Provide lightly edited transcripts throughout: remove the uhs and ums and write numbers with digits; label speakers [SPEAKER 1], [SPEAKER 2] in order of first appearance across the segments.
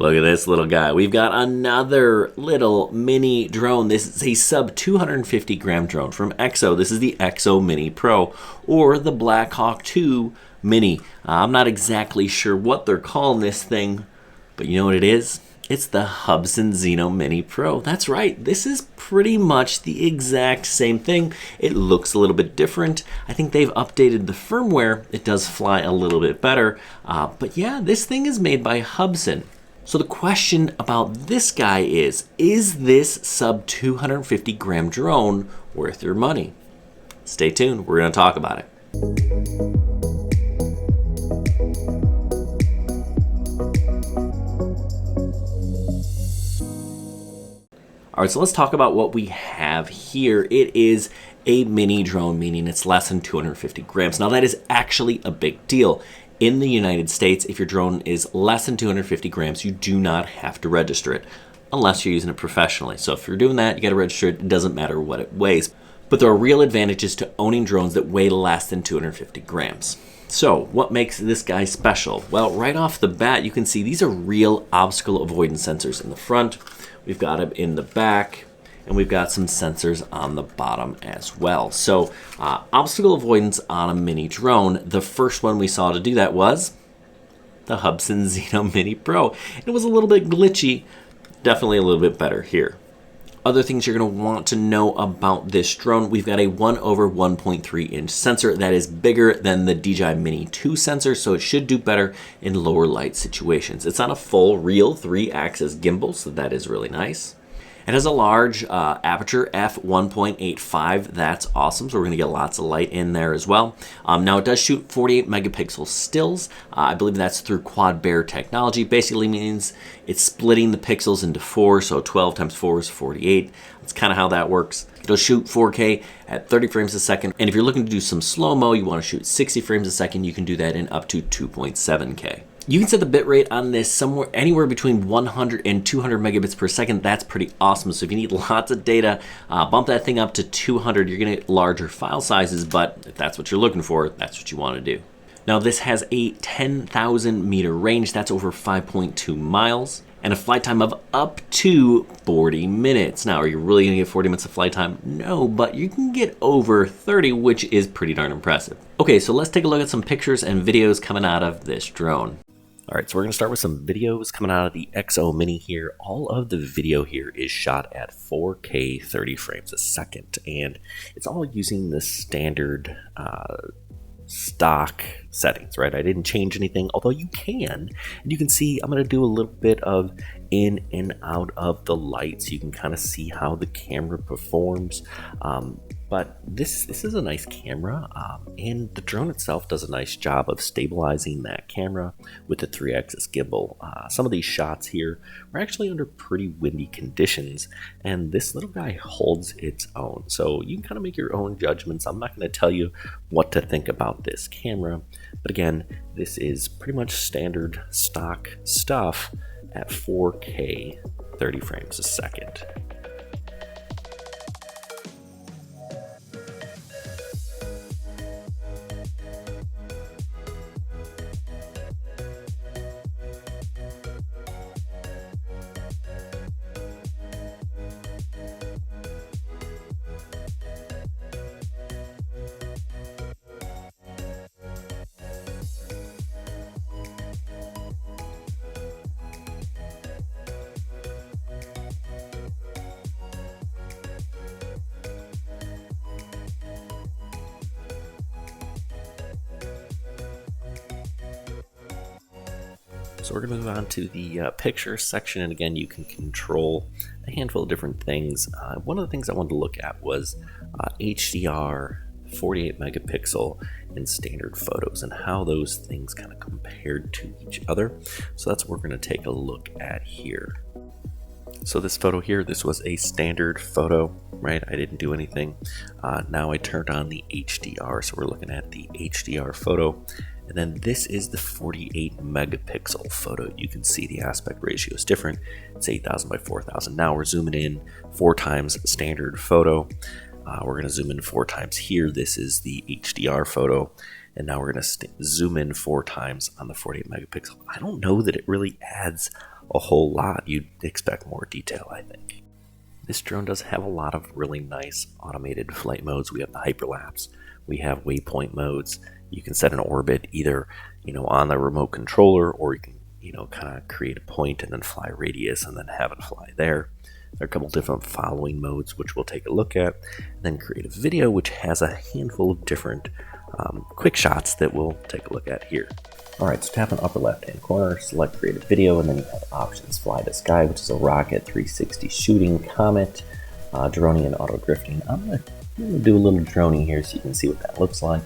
[SPEAKER 1] Look at this little guy. We've got another little mini drone. This is a sub 250 gram drone from EXO. This is the EXO Mini Pro, or the Black Hawk 2 Mini. I'm not exactly sure what they're calling this thing, but you know what it is? It's the Hubsan Xeno Mini Pro. That's right, this is pretty much the exact same thing. It looks a little bit different. I think they've updated the firmware. It does fly a little bit better. But yeah, this thing is made by Hubsan. So the question about this guy is this sub 250 gram drone worth your money? Stay tuned, we're gonna talk about it. All right, so let's talk about what we have here. It is a mini drone, meaning it's less than 250 grams. Now that is actually a big deal. In the United States, if your drone is less than 250 grams, you do not have to register it unless you're using it professionally. So if you're doing that, you got to register it. It doesn't matter what it weighs. But there are real advantages to owning drones that weigh less than 250 grams. So what makes this guy special? Well, right off the bat, you can see these are real obstacle avoidance sensors in the front. We've got them in the back, and we've got some sensors on the bottom as well. So obstacle avoidance on a mini drone, the first one we saw to do that was the Hubsan Xeno Mini Pro. It was a little bit glitchy, definitely a little bit better here. Other things you're going to want to know about this drone, we've got a 1/1.3 inch sensor that is bigger than the DJI Mini 2 sensor, so it should do better in lower light situations. It's on a full real 3-axis gimbal, so that is really nice. It has a large aperture, f1.85. That's awesome. So we're going to get lots of light in there as well. Now it does shoot 48 megapixel stills. I believe that's through quad bear technology. Basically means it's splitting the pixels into 4. So 12 times 4 is 48. That's kind of how that works. It'll shoot 4K at 30 frames a second. And if you're looking to do some slow-mo, you want to shoot 60 frames a second, you can do that in up to 2.7K. You can set the bitrate on this anywhere between 100 and 200 megabits per second. That's pretty awesome. So if you need lots of data, bump that thing up to 200. You're gonna get larger file sizes, but if that's what you're looking for, that's what you wanna do. Now this has a 10,000 meter range. That's over 5.2 miles. And a flight time of up to 40 minutes. Now, are you really gonna get 40 minutes of flight time? No, but you can get over 30, which is pretty darn impressive. Okay, so let's take a look at some pictures and videos coming out of this drone. All right, so we're gonna start with some videos coming out of the EXO Mini here. All of the video here is shot at 4K 30 frames a second, and it's all using the standard stock settings, right? I didn't change anything, although you can. And you can see I'm gonna do a little bit of in and out of the light so you can kind of see how the camera performs. But this is a nice camera, and the drone itself does a nice job of stabilizing that camera with the 3-axis gimbal. Some of these shots here are actually under pretty windy conditions, and this little guy holds its own. So you can kind of make your own judgments. I'm not going to tell you what to think about this camera, but again, this is pretty much standard stock stuff at 4K 30 frames a second. So we're going to move on to the picture section, and again, you can control a handful of different things. One of the things I wanted to look at was HDR, 48 megapixel, and standard photos, and how those things kind of compared to each other. So that's what we're going to take a look at here. So this photo here, this was a standard photo, right? I didn't do anything. Now I turned on the HDR, so we're looking at the HDR photo. And then this is the 48 megapixel photo. You can see the aspect ratio is different. It's 8,000 by 4,000. Now we're zooming in 4 times standard photo. We're going to zoom in 4 times here. This is the HDR photo. And now we're going to zoom in 4 times on the 48 megapixel. I don't know that it really adds a whole lot, you'd expect more detail, I think. This drone does have a lot of really nice automated flight modes. We have the hyperlapse, we have waypoint modes. You can set an orbit either, on the remote controller, or you can, kind of create a point and then fly radius and then have it fly there. There are a couple different following modes, which we'll take a look at, and then create a video, which has a handful of different quick shots that we'll take a look at here. All right, so tap on upper left-hand corner, select create a video, and then you have options: fly to sky, which is a rocket, 360 shooting, comet, droning, and auto drifting. I'm gonna do a little droning here so you can see what that looks like.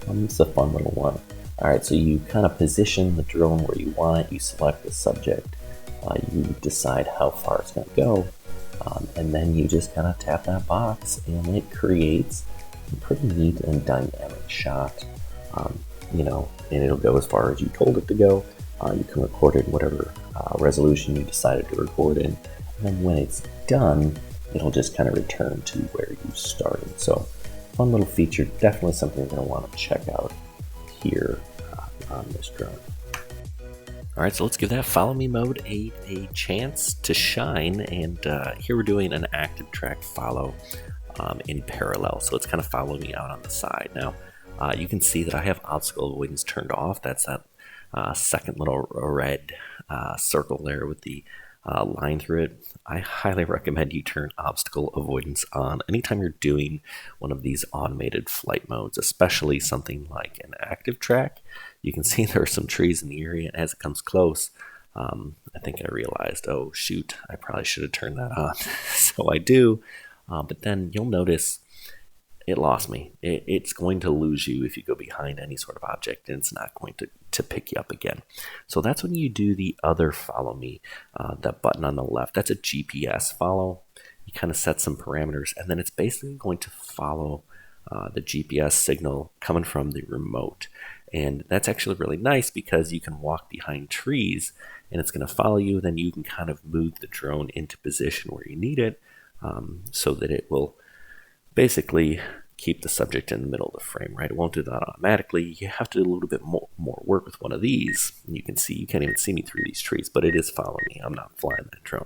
[SPEAKER 1] It's a fun little one. All right, so you kind of position the drone where you want it. You select the subject. You decide how far it's going to go, and then you just kind of tap that box, and it creates a pretty neat and dynamic shot. And it'll go as far as you told it to go. You can record it in whatever resolution you decided to record in, and then when it's done, it'll just kind of return to where you started. So, fun little feature, definitely something you're going to want to check out here on this drone. All right, so let's give that follow me mode a chance to shine, and here we're doing an active track follow in parallel, so it's kind of following me out on the side. Now, you can see that I have obstacle avoidance turned off. That's that second little red circle there with the line through it. I highly recommend you turn obstacle avoidance on anytime you're doing one of these automated flight modes, especially something like an active track. You can see there are some trees in the area, and as it comes close, I think I realized, oh shoot, I probably should have turned that on. So I do, but then you'll notice it lost me. It's going to lose you if you go behind any sort of object, and it's not going to pick you up again. So that's when you do the other follow me, that button on the left. That's a GPS follow. You kind of set some parameters, and then it's basically going to follow the GPS signal coming from the remote. And that's actually really nice because you can walk behind trees and it's going to follow you. Then you can kind of move the drone into position where you need it, so that it will basically keep the subject in the middle of the frame, right? It won't do that automatically. You have to do a little bit more work with one of these. And you can see, you can't even see me through these trees, but it is following me. I'm not flying that drone.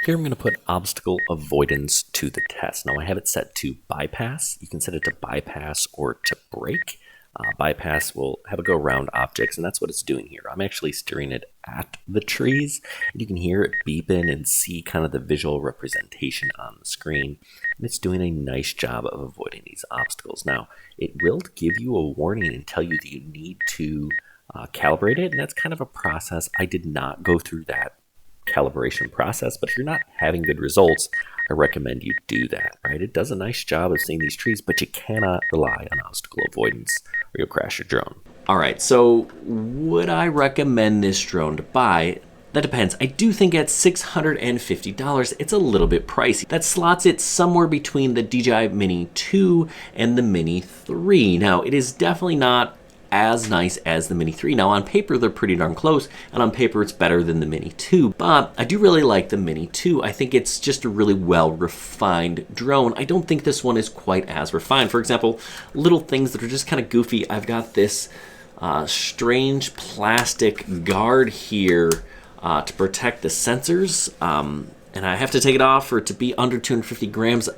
[SPEAKER 1] Here I'm going to put obstacle avoidance to the test. Now I have it set to bypass. You can set it to bypass or to brake. Bypass will have it go around objects, and that's what it's doing here. I'm actually steering it at the trees, and you can hear it beeping and see kind of the visual representation on the screen. And it's doing a nice job of avoiding these obstacles. Now, it will give you a warning and tell you that you need to calibrate it, and that's kind of a process. I did not go through that calibration process, but if you're not having good results, I recommend you do that, right? It does a nice job of seeing these trees, but you cannot rely on obstacle avoidance or you'll crash your drone. All right, so would I recommend this drone to buy? That depends. I do think at $650, it's a little bit pricey. That slots it somewhere between the DJI Mini 2 and the Mini 3. Now, it is definitely not as nice as the Mini 3. Now on paper, they're pretty darn close, and on paper, it's better than the Mini 2, but I do really like the Mini 2. I think it's just a really well-refined drone. I don't think this one is quite as refined. For example, little things that are just kind of goofy. I've got this strange plastic guard here to protect the sensors, and I have to take it off for it to be under 250 grams.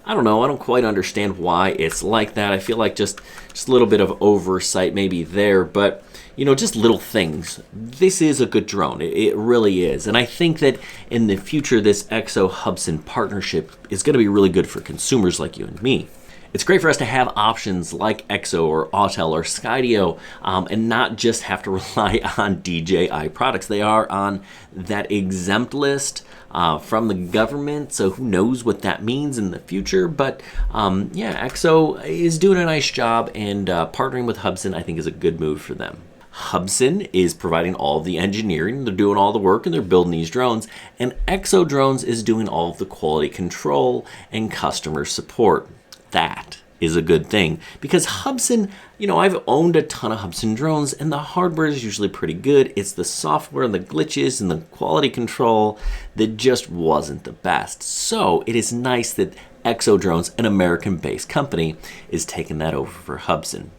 [SPEAKER 1] I don't know. I don't quite understand why it's like that. I feel like just a little bit of oversight maybe there, but just little things. This is a good drone. It really is. And I think that in the future, this EXO Hubsan partnership is going to be really good for consumers like you and me. It's great for us to have options like EXO or Autel or Skydio, and not just have to rely on DJI products. They are on that exempt list from the government, so who knows what that means in the future. But yeah, EXO is doing a nice job, and partnering with Hubsan I think is a good move for them. Hubsan is providing all of the engineering, they're doing all the work, and they're building these drones, and EXO Drones is doing all of the quality control and customer support. That is a good thing, because Hubsan, I've owned a ton of Hubsan drones, and the hardware is usually pretty good. It's the software and the glitches and the quality control that just wasn't the best. So it is nice that EXO Drones, an American-based company, is taking that over for Hubsan.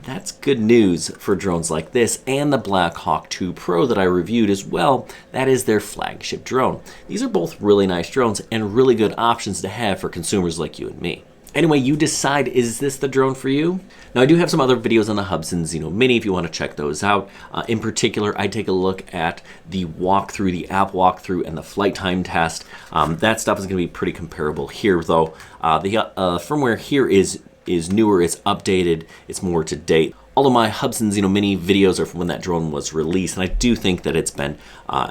[SPEAKER 1] That's good news for drones like this and the Black Hawk 2 Pro that I reviewed as well. That is their flagship drone. These are both really nice drones and really good options to have for consumers like you and me. Anyway, you decide, is this the drone for you? Now, I do have some other videos on the Hubsan Xeno Mini if you want to check those out. In particular, I take a look at the walkthrough, the app walkthrough, and the flight time test. That stuff is going to be pretty comparable here, though. The firmware here is newer, it's updated, it's more to date. All of my Hubsan Xeno Mini videos are from when that drone was released, and I do think that it's been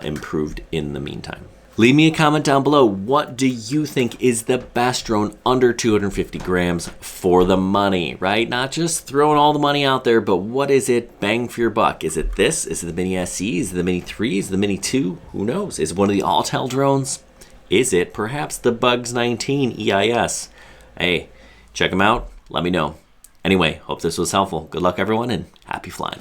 [SPEAKER 1] improved in the meantime. Leave me a comment down below. What do you think is the best drone under 250 grams for the money, right? Not just throwing all the money out there, but what is it bang for your buck? Is it this? Is it the Mini SE? Is it the Mini 3? Is it the Mini 2? Who knows? Is it one of the Autel drones? Is it perhaps the Bugs 19 EIS? Hey, check them out. Let me know. Anyway, hope this was helpful. Good luck, everyone, and happy flying.